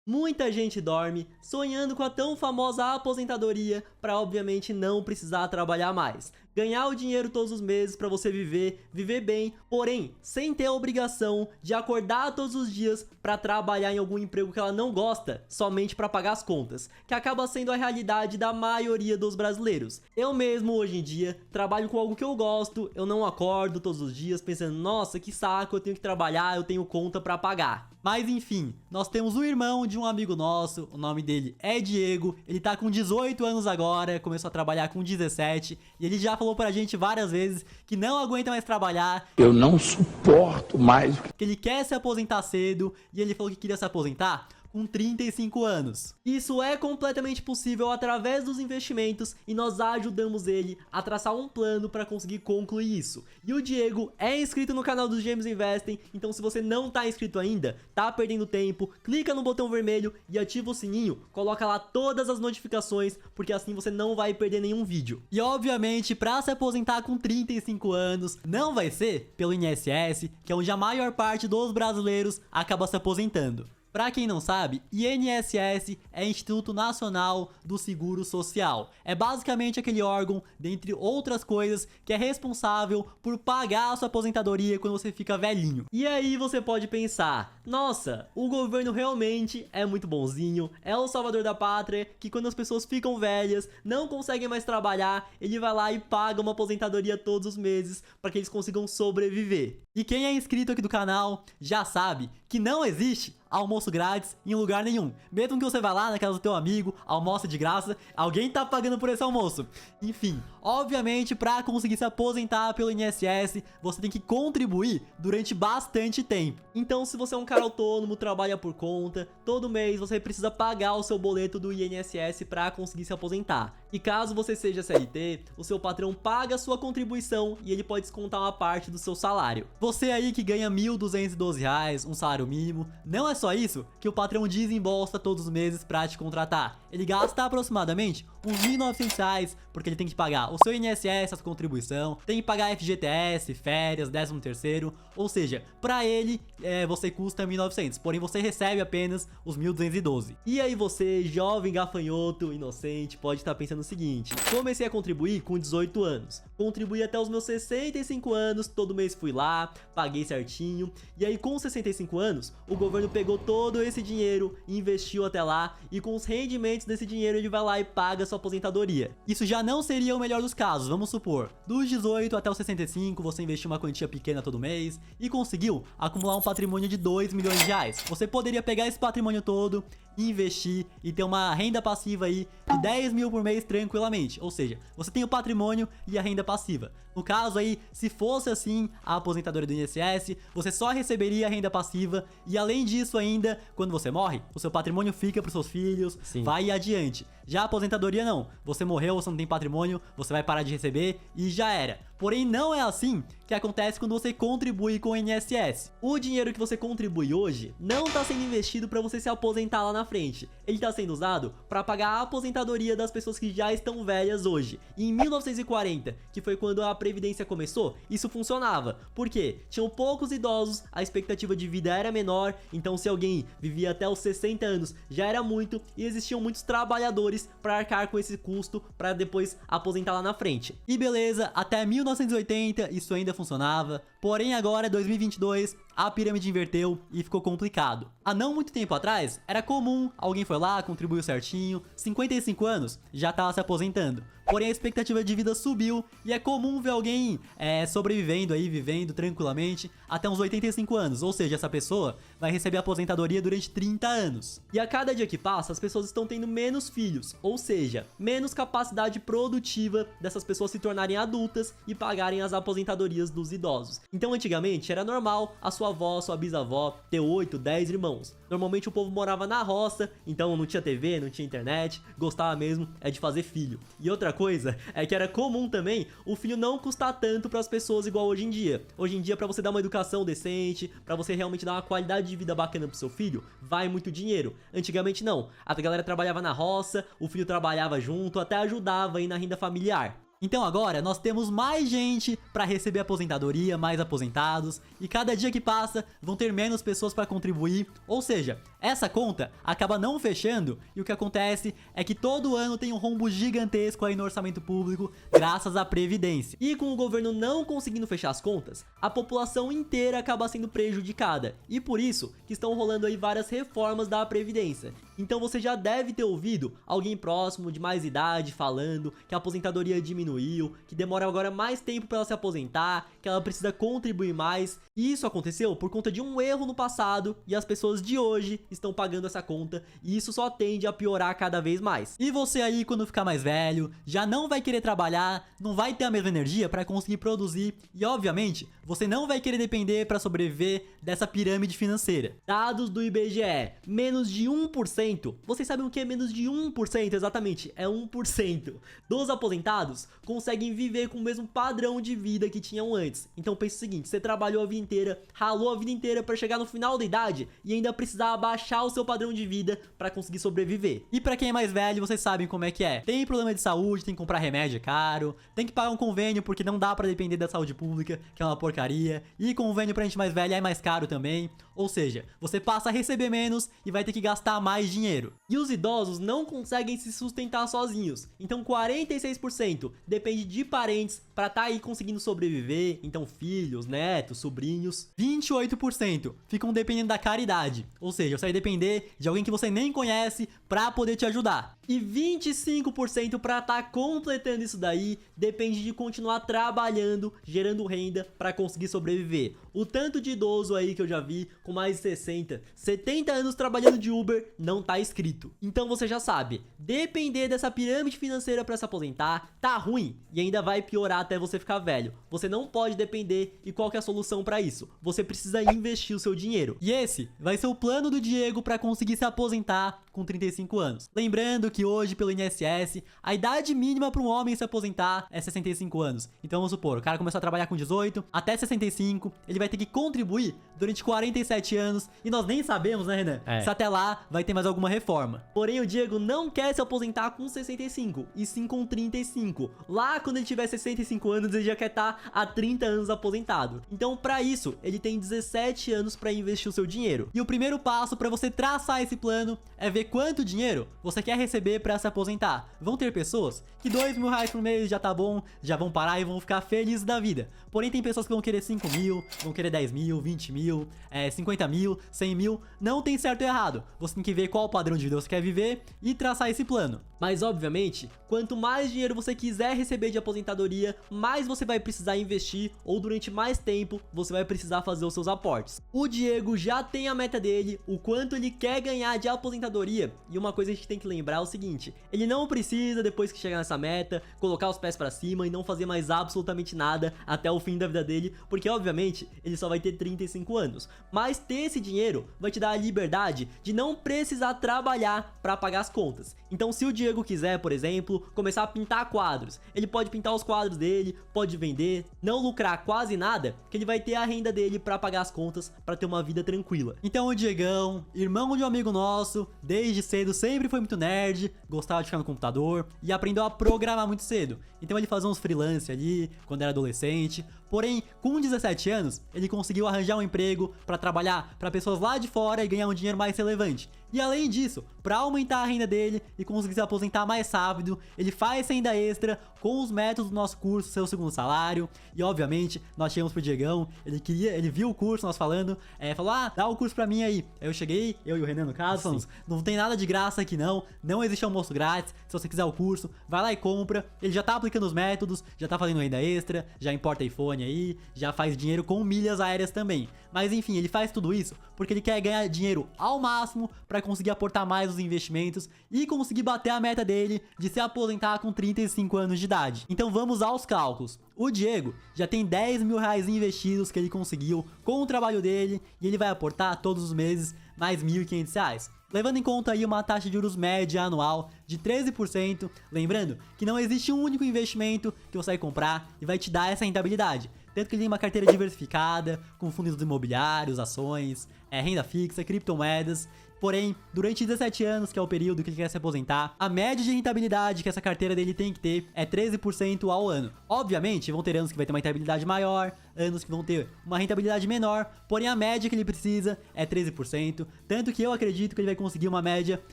Muita gente dorme sonhando com a tão famosa aposentadoria para obviamente não precisar trabalhar mais. Ganhar o dinheiro todos os meses para você viver bem, porém sem ter a obrigação de acordar todos os dias para trabalhar em algum emprego que ela não gosta, somente para pagar as contas, que acaba sendo a realidade da maioria dos brasileiros. Eu mesmo hoje em dia trabalho com algo que eu gosto, eu não acordo todos os dias pensando, nossa, que saco, eu tenho que trabalhar, eu tenho conta para pagar. Mas enfim, nós temos um irmão de um amigo nosso, o nome dele é Diego, ele tá com 18 anos agora, começou a trabalhar com 17, e ele já falou pra gente várias vezes que não aguenta mais trabalhar. Eu não suporto mais. Que ele quer se aposentar cedo, e ele falou que queria se aposentar com 35 anos. Isso é completamente possível através dos investimentos e nós ajudamos ele a traçar um plano para conseguir concluir isso. E o Diego é inscrito no canal dos Gêmeos Investem, então se você não tá inscrito ainda, tá perdendo tempo, clica no botão vermelho e ativa o sininho, coloca lá todas as notificações, porque assim você não vai perder nenhum vídeo. E obviamente, para se aposentar com 35 anos, não vai ser pelo INSS, que é onde a maior parte dos brasileiros acaba se aposentando. Pra quem não sabe, INSS é Instituto Nacional do Seguro Social. É basicamente aquele órgão, dentre outras coisas, que é responsável por pagar a sua aposentadoria quando você fica velhinho. E aí você pode pensar, nossa, o governo realmente é muito bonzinho, é o salvador da pátria, que quando as pessoas ficam velhas, não conseguem mais trabalhar, ele vai lá e paga uma aposentadoria todos os meses para que eles consigam sobreviver. E quem é inscrito aqui do canal já sabe que não existe almoço grátis em lugar nenhum. Mesmo que você vá lá na casa do teu amigo, almoça de graça, alguém tá pagando por esse almoço. Enfim, obviamente, para conseguir se aposentar pelo INSS, você tem que contribuir durante bastante tempo. Então, se você é um cara autônomo, trabalha por conta, todo mês você precisa pagar o seu boleto do INSS para conseguir se aposentar. E caso você seja CLT, o seu patrão paga a sua contribuição e ele pode descontar uma parte do seu salário. Você aí que ganha R$ 1.212, um salário mínimo, não é só isso que o patrão desembolsa todos os meses pra te contratar. Ele gasta aproximadamente uns R$ 1.900, porque ele tem que pagar o seu INSS, a sua contribuição, tem que pagar FGTS, férias, 13º, ou seja, pra ele você custa 1.900, porém você recebe apenas os 1.212. E aí você, jovem gafanhoto, inocente, pode estar pensando o seguinte, comecei a contribuir com 18 anos, contribuí até os meus 65 anos, todo mês fui lá, paguei certinho, e aí com 65 anos, o governo pegou todo esse dinheiro, investiu até lá, e com os rendimentos desse dinheiro ele vai lá e paga sua aposentadoria. Isso já não seria o melhor dos casos, vamos supor, dos 18 até os 65 você investiu uma quantia pequena todo mês e conseguiu acumular um patrimônio de 2 milhões de reais. Você poderia pegar esse patrimônio todo, investir e ter uma renda passiva aí de 10 mil por mês tranquilamente, ou seja, você tem o patrimônio e a renda passiva. No caso aí, se fosse assim a aposentadoria do INSS, você só receberia a renda passiva e além disso ainda, quando você morre, o seu patrimônio fica para os seus filhos, vai adiante. Já a aposentadoria não, você morreu, você não tem patrimônio, você vai parar de receber e já era. Porém não é assim que acontece quando você contribui com o INSS. O dinheiro que você contribui hoje não está sendo investido para você se aposentar lá na frente. Ele está sendo usado para pagar a aposentadoria das pessoas que já estão velhas hoje. E em 1940, que foi quando a Previdência começou, isso funcionava. Por quê? Tinham poucos idosos, a expectativa de vida era menor, então se alguém vivia até os 60 anos já era muito e existiam muitos trabalhadores para arcar com esse custo para depois aposentar lá na frente. E beleza, até 1980 isso ainda funcionava, porém agora 2022 a pirâmide inverteu e ficou complicado. Há não muito tempo atrás era comum, alguém foi lá, contribuiu certinho, 55 anos já estava se aposentando. Porém a expectativa de vida subiu e é comum ver alguém sobrevivendo aí, vivendo tranquilamente até uns 85 anos, ou seja, essa pessoa vai receber aposentadoria durante 30 anos. E a cada dia que passa as pessoas estão tendo menos filhos, ou seja, menos capacidade produtiva dessas pessoas se tornarem adultas e pagarem as aposentadorias dos idosos. Então antigamente era normal a sua avó, sua bisavó ter 8, 10 irmãos. Normalmente o povo morava na roça, então não tinha TV, não tinha internet, gostava mesmo de fazer filho. E outra coisa é que era comum também o filho não custar tanto para as pessoas igual hoje em dia. Hoje em dia, para você dar uma educação decente, para você realmente dar uma qualidade de vida bacana pro seu filho, vai muito dinheiro. Antigamente não, a galera trabalhava na roça, o filho trabalhava junto, até ajudava aí na renda familiar. Então agora nós temos mais gente para receber aposentadoria, mais aposentados, e cada dia que passa vão ter menos pessoas para contribuir, ou seja, essa conta acaba não fechando e o que acontece é que todo ano tem um rombo gigantesco aí no orçamento público graças à Previdência. E com o governo não conseguindo fechar as contas, a população inteira acaba sendo prejudicada, e por isso que estão rolando aí várias reformas da Previdência. Então você já deve ter ouvido alguém próximo de mais idade falando que a aposentadoria diminuiu, que demora agora mais tempo para ela se aposentar, que ela precisa contribuir mais. E isso aconteceu por conta de um erro no passado e as pessoas de hoje estão pagando essa conta e isso só tende a piorar cada vez mais. E você aí quando ficar mais velho, já não vai querer trabalhar, não vai ter a mesma energia para conseguir produzir e obviamente você não vai querer depender para sobreviver dessa pirâmide financeira. Dados do IBGE, menos de 1%. Vocês sabem o que é menos de 1%? Exatamente, é 1% dos aposentados conseguem viver com o mesmo padrão de vida que tinham antes. Então pense o seguinte, você trabalhou a vida inteira, ralou a vida inteira para chegar no final da idade e ainda precisar abaixar o seu padrão de vida para conseguir sobreviver. E para quem é mais velho, vocês sabem como é que é. Tem problema de saúde, tem que comprar remédio caro, tem que pagar um convênio porque não dá para depender da saúde pública, que é uma porcaria, e convênio pra gente mais velha é mais caro também. Ou seja, você passa a receber menos e vai ter que gastar mais dinheiro. E os idosos não conseguem se sustentar sozinhos. Então 46% depende de parentes para estar aí conseguindo sobreviver. Então filhos, netos, sobrinhos. 28% ficam dependendo da caridade. Ou seja, você vai depender de alguém que você nem conhece para poder te ajudar. E 25% para estar completando isso daí depende de continuar trabalhando, gerando renda para conseguir sobreviver. O tanto de idoso aí que eu já vi com mais de 60, 70 anos trabalhando de Uber não tá escrito. Então você já sabe, depender dessa pirâmide financeira para se aposentar tá ruim e ainda vai piorar até você ficar velho. Você não pode depender e qual que é a solução para isso? Você precisa investir o seu dinheiro. E esse vai ser o plano do Diego para conseguir se aposentar com 35 anos. Lembrando que hoje pelo INSS, a idade mínima para um homem se aposentar é 65 anos. Então vamos supor, o cara começou a trabalhar com 18 até 65, ele vai ter que contribuir durante 47 anos e nós nem sabemos, né, Renan? Se até lá vai ter mais alguma reforma. Porém, o Diego não quer se aposentar com 65, e sim com 35. Lá, quando ele tiver 65 anos, ele já quer estar há 30 anos aposentado. Então, para isso, ele tem 17 anos para investir o seu dinheiro. E o primeiro passo para você traçar esse plano é ver quanto dinheiro você quer receber para se aposentar. Vão ter pessoas que R$2.000 por mês já tá bom, já vão parar e vão ficar felizes da vida. Porém, tem pessoas que vão querer 5 mil, vão querer 10 mil, 20 mil, 50 mil, 100 mil. Não tem certo e errado. Você tem que ver qual padrão de vida você quer viver e traçar esse plano. Mas, obviamente, quanto mais dinheiro você quiser receber de aposentadoria, mais você vai precisar investir ou durante mais tempo você vai precisar fazer os seus aportes. O Diego já tem a meta dele, o quanto ele quer ganhar de aposentadoria. E uma coisa que a gente tem que lembrar é o seguinte, ele não precisa, depois que chegar nessa meta, colocar os pés pra cima e não fazer mais absolutamente nada até o fim da vida dele, porque obviamente ele só vai ter 35 anos. Mas ter esse dinheiro vai te dar a liberdade de não precisar trabalhar pra pagar as contas. Então se o Diego quiser, por exemplo, começar a pintar quadros, ele pode pintar os quadros dele, pode vender, não lucrar quase nada, que ele vai ter a renda dele pra pagar as contas, pra ter uma vida tranquila. Então o Diegão, irmão de um amigo nosso, desde cedo sempre foi muito nerd, gostava de ficar no computador e aprendeu a programar muito cedo. Então ele fazia uns freelance ali, quando era adolescente. Porém, com 17 anos, ele conseguiu arranjar um emprego para trabalhar para pessoas lá de fora e ganhar um dinheiro mais relevante. E além disso, para aumentar a renda dele e conseguir se aposentar mais rápido, ele faz renda extra com os métodos do nosso curso, seu segundo salário. E obviamente, nós chegamos pro Diegão, ele viu o curso, nós falando, falou, dá o curso pra mim aí. Aí eu cheguei, eu e o Renan no caso, falamos, não tem nada de graça aqui não existe almoço grátis, se você quiser o curso, vai lá e compra. Ele já tá aplicando os métodos, já tá fazendo renda extra, já importa iPhone aí, já faz dinheiro com milhas aéreas também. Mas enfim, ele faz tudo isso porque ele quer ganhar dinheiro ao máximo para conseguir aportar mais os investimentos e conseguir bater a meta dele de se aposentar com 35 anos de idade. Então vamos aos cálculos. O Diego já tem R$10.000 investidos que ele conseguiu com o trabalho dele e ele vai aportar todos os meses mais R$1.500. Levando em conta aí uma taxa de juros média anual de 13%, lembrando que não existe um único investimento que você vai comprar e vai te dar essa rentabilidade. Tanto que ele tem uma carteira diversificada, com fundos imobiliários, ações, renda fixa, criptomoedas. Porém, durante 17 anos, que é o período que ele quer se aposentar, a média de rentabilidade que essa carteira dele tem que ter é 13% ao ano. Obviamente, vão ter anos que vai ter uma rentabilidade maior, anos que vão ter uma rentabilidade menor, porém a média que ele precisa é 13%, tanto que eu acredito que ele vai conseguir uma média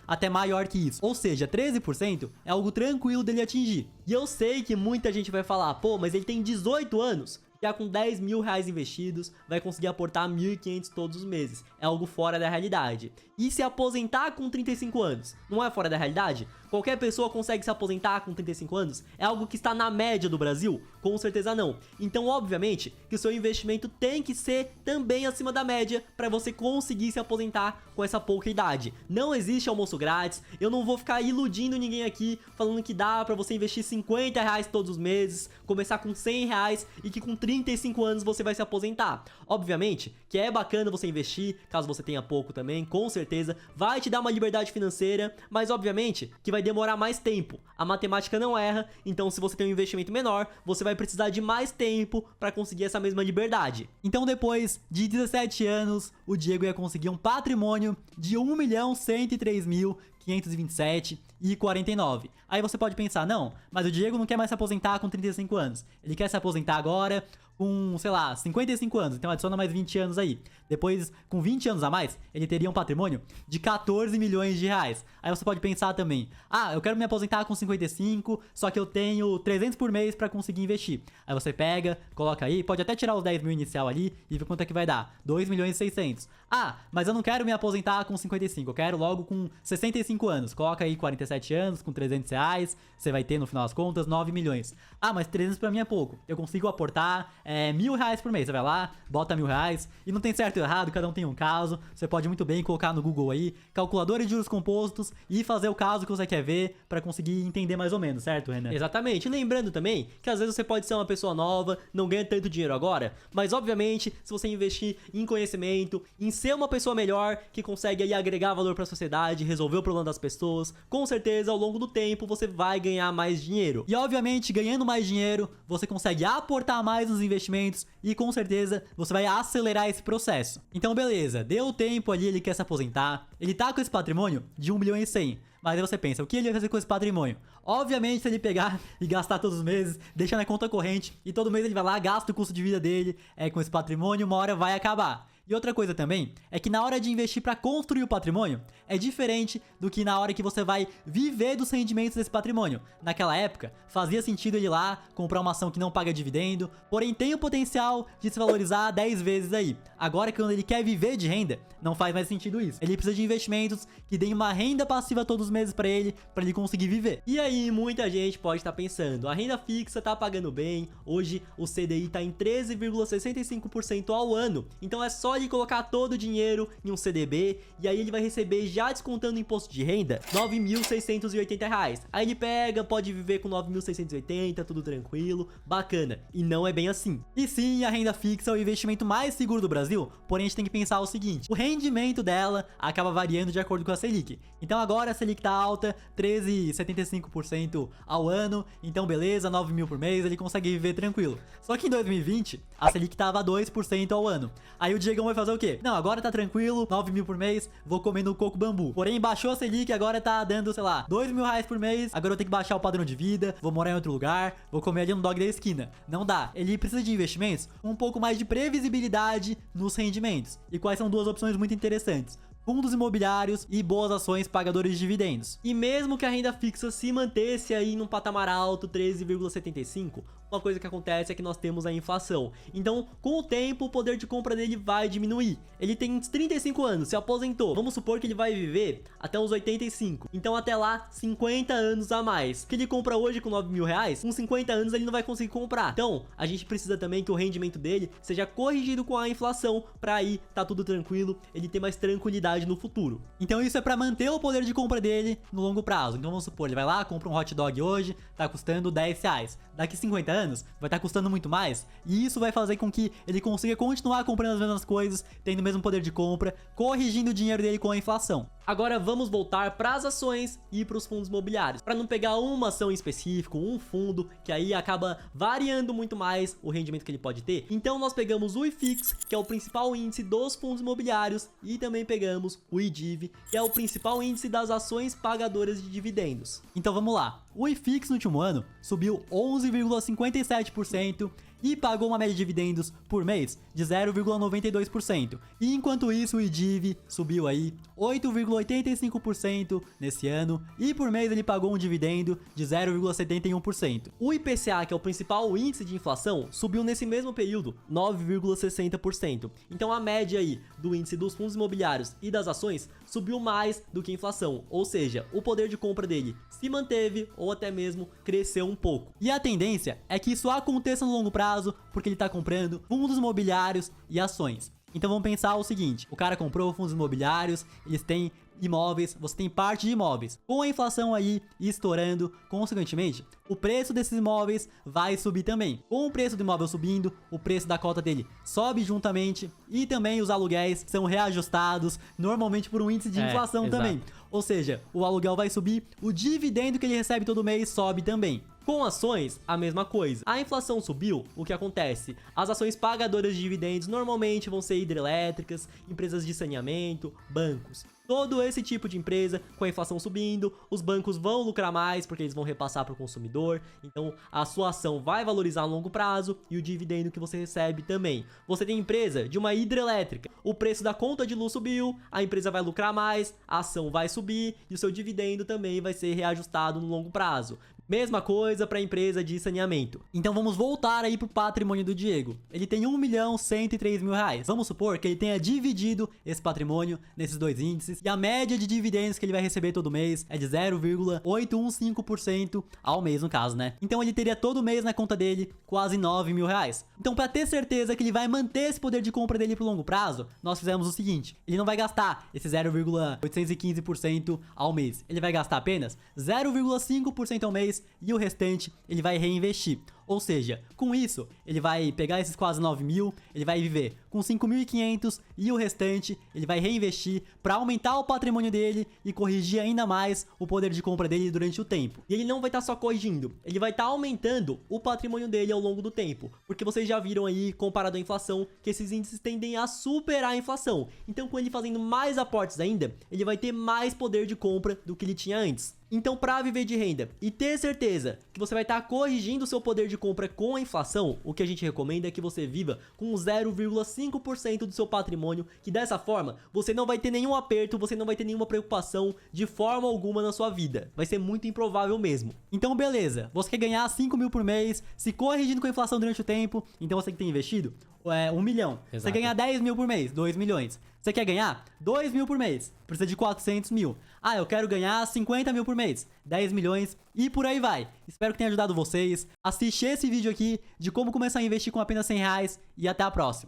até maior que isso. Ou seja, 13% é algo tranquilo dele atingir. E eu sei que muita gente vai falar, pô, mas ele tem 18 anos. Já com 10 mil reais investidos, vai conseguir aportar 1.500 todos os meses. É algo fora da realidade. E se aposentar com 35 anos, não é fora da realidade? Qualquer pessoa consegue se aposentar com 35 anos? É algo que está na média do Brasil? Com certeza não. Então, obviamente, que o seu investimento tem que ser também acima da média para você conseguir se aposentar com essa pouca idade. Não existe almoço grátis. Eu não vou ficar iludindo ninguém aqui falando que dá para você investir 50 reais todos os meses, começar com 100 reais e que com 35 anos você vai se aposentar. Obviamente que é bacana você investir, caso você tenha pouco também, com certeza vai te dar uma liberdade financeira, mas obviamente que vai demorar mais tempo. A matemática não erra, então se você tem um investimento menor, você vai precisar de mais tempo para conseguir essa mesma liberdade. Então depois de 17 anos, o Diego ia conseguir um patrimônio de 1.103.527,49. Aí você pode pensar, não, mas o Diego não quer mais se aposentar com 35 anos. Ele quer se aposentar agora com, sei lá, 55 anos, então adiciona mais 20 anos aí. Depois, com 20 anos a mais, ele teria um patrimônio de 14 milhões de reais. Aí você pode pensar também, eu quero me aposentar com 55, só que eu tenho 300 por mês pra conseguir investir. Aí você pega, coloca aí, pode até tirar os 10 mil inicial ali e ver quanto é que vai dar. 2 milhões e 600. Mas eu não quero me aposentar com 55, eu quero logo com 65 anos. Coloca aí 47 anos, com 300 reais, você vai ter no final das contas 9 milhões. Mas 300 pra mim é pouco. Eu consigo aportar R$1.000 por mês. Você vai lá, bota R$1.000 e não tem certo ou errado, cada um tem um caso. Você pode muito bem colocar no Google aí, calculadora de juros compostos e fazer o caso que você quer ver pra conseguir entender mais ou menos, certo, Renan? Exatamente. E lembrando também que às vezes você pode ser uma pessoa nova, não ganha tanto dinheiro agora, mas obviamente se você investir em conhecimento, em ser uma pessoa melhor, que consegue aí agregar valor pra sociedade, resolver o problema das pessoas, com certeza ao longo do tempo você vai ganhar mais dinheiro. E obviamente ganhando mais dinheiro, você consegue aportar mais nos investimentos e com certeza você vai acelerar esse processo. Então beleza, deu tempo ali, ele quer se aposentar, ele tá com esse patrimônio de 1 milhão e 100. Mas aí você pensa, o que ele vai fazer com esse patrimônio? Obviamente, se ele pegar e gastar todos os meses, deixa na conta corrente e todo mês ele vai lá, gasta o custo de vida dele com esse patrimônio, uma hora vai acabar. E outra coisa também é que na hora de investir para construir o patrimônio é diferente do que na hora que você vai viver dos rendimentos desse patrimônio. Naquela época, fazia sentido ele ir lá comprar uma ação que não paga dividendo, porém tem o potencial de se valorizar 10 vezes aí. Agora, quando ele quer viver de renda, não faz mais sentido isso. Ele precisa de investimentos que deem uma renda passiva todos os meses para ele conseguir viver. E aí, muita gente pode estar pensando, a renda fixa tá pagando bem, hoje o CDI tá em 13,65% ao ano, então é só ele colocar todo o dinheiro em um CDB e aí ele vai receber, já descontando o imposto de renda, R$9.680. Aí ele pega, pode viver com 9.680, tudo tranquilo, bacana. E não é bem assim. E sim, a renda fixa é o investimento mais seguro do Brasil, porém a gente tem que pensar o seguinte, o rendimento dela acaba variando de acordo com a Selic. Então agora a Selic tá alta, 13,75% ao ano, então beleza, 9 mil por mês, ele consegue viver tranquilo. Só que em 2020, a Selic tava 2% ao ano. Aí o Diego vai fazer o quê? Não, agora tá tranquilo, 9 mil por mês, vou comer no coco bambu. Porém, baixou a Selic, agora tá dando, sei lá, 2 mil reais por mês, agora eu tenho que baixar o padrão de vida, vou morar em outro lugar, vou comer ali no dog da esquina. Não dá. Ele precisa de investimentos com um pouco mais de previsibilidade nos rendimentos. E quais são duas opções muito interessantes? Fundos imobiliários e boas ações pagadores de dividendos. E mesmo que a renda fixa se mantesse aí num patamar alto, 13,75, uma coisa que acontece é que nós temos a inflação. Então, com o tempo, o poder de compra dele vai diminuir. Ele tem 35 anos, se aposentou. Vamos supor que ele vai viver até uns 85. Então, até lá, 50 anos a mais. O que ele compra hoje com 9 mil reais, com 50 anos ele não vai conseguir comprar. Então, a gente precisa também que o rendimento dele seja corrigido com a inflação, pra aí tá tudo tranquilo, ele ter mais tranquilidade no futuro. Então, isso é pra manter o poder de compra dele no longo prazo. Então, vamos supor, ele vai lá, compra um hot dog hoje, tá custando 10 reais. Daqui 50 anos, vai estar custando muito mais, e isso vai fazer com que ele consiga continuar comprando as mesmas coisas, tendo o mesmo poder de compra, corrigindo o dinheiro dele com a inflação. Agora vamos voltar para as ações e para os fundos imobiliários, para não pegar uma ação em específico, um fundo, que aí acaba variando muito mais o rendimento que ele pode ter. Então nós pegamos o IFIX, que é o principal índice dos fundos imobiliários, e também pegamos o IDIV, que é o principal índice das ações pagadoras de dividendos. Então vamos lá. O IFIX no último ano subiu 11,57% e pagou uma média de dividendos por mês de 0,92%. E enquanto isso, o IDIV subiu aí 8,85% nesse ano e por mês ele pagou um dividendo de 0,71%. O IPCA, que é o principal índice de inflação, subiu nesse mesmo período 9,60%. Então a média aí do índice dos fundos imobiliários e das ações subiu mais do que a inflação, ou seja, o poder de compra dele se manteve ou até mesmo cresceu um pouco. E a tendência é que isso aconteça no longo prazo, porque ele está comprando fundos imobiliários e ações. Então vamos pensar o seguinte, o cara comprou fundos imobiliários, eles têm imóveis, você tem parte de imóveis. Com a inflação aí estourando, consequentemente, o preço desses imóveis vai subir também. Com o preço do imóvel subindo, o preço da cota dele sobe juntamente e também os aluguéis são reajustados normalmente por um índice de inflação também. Ou seja, o aluguel vai subir, o dividendo que ele recebe todo mês sobe também. Com ações, a mesma coisa. A inflação subiu, o que acontece? As ações pagadoras de dividendos normalmente vão ser hidrelétricas, empresas de saneamento, bancos. Todo esse tipo de empresa, com a inflação subindo, os bancos vão lucrar mais porque eles vão repassar para o consumidor. Então a sua ação vai valorizar a longo prazo e o dividendo que você recebe também. Você tem empresa de uma hidrelétrica, o preço da conta de luz subiu, a empresa vai lucrar mais, a ação vai subir e o seu dividendo também vai ser reajustado no longo prazo. Mesma coisa para a empresa de saneamento. Então vamos voltar aí pro patrimônio do Diego. Ele tem R$1.103.000. Vamos supor que ele tenha dividido esse patrimônio nesses dois índices e a média de dividendos que ele vai receber todo mês é de 0,815% ao mês no caso, né? Então ele teria todo mês na conta dele quase R$9.000. Então para ter certeza que ele vai manter esse poder de compra dele pro longo prazo, nós fizemos o seguinte, ele não vai gastar esse 0,815% ao mês. Ele vai gastar apenas 0,5% ao mês e o restante ele vai reinvestir. Ou seja, com isso, ele vai pegar esses quase 9.000, ele vai viver com 5.500 e o restante ele vai reinvestir para aumentar o patrimônio dele e corrigir ainda mais o poder de compra dele durante o tempo. E ele não vai estar só corrigindo, ele vai estar aumentando o patrimônio dele ao longo do tempo, porque vocês já viram aí, comparado à inflação, que esses índices tendem a superar a inflação. Então, com ele fazendo mais aportes ainda, ele vai ter mais poder de compra do que ele tinha antes. Então, para viver de renda e ter certeza que você vai estar corrigindo o seu poder de compra com a inflação, o que a gente recomenda é que você viva com 0,5% do seu patrimônio, que dessa forma você não vai ter nenhum aperto, você não vai ter nenhuma preocupação de forma alguma na sua vida. Vai ser muito improvável mesmo. Então, beleza, você quer ganhar 5.000 por mês, se corrigindo com a inflação durante o tempo, então você que tem investido 1 milhão. Exato. Você ganhar 10.000 por mês, 2 milhões. Você quer ganhar 2.000 por mês, precisa de 400 mil. Ah, eu quero ganhar 50.000 por mês, 10 milhões e por aí vai. Espero que tenha ajudado vocês. Assiste esse vídeo aqui de como começar a investir com apenas R$100 e até a próxima.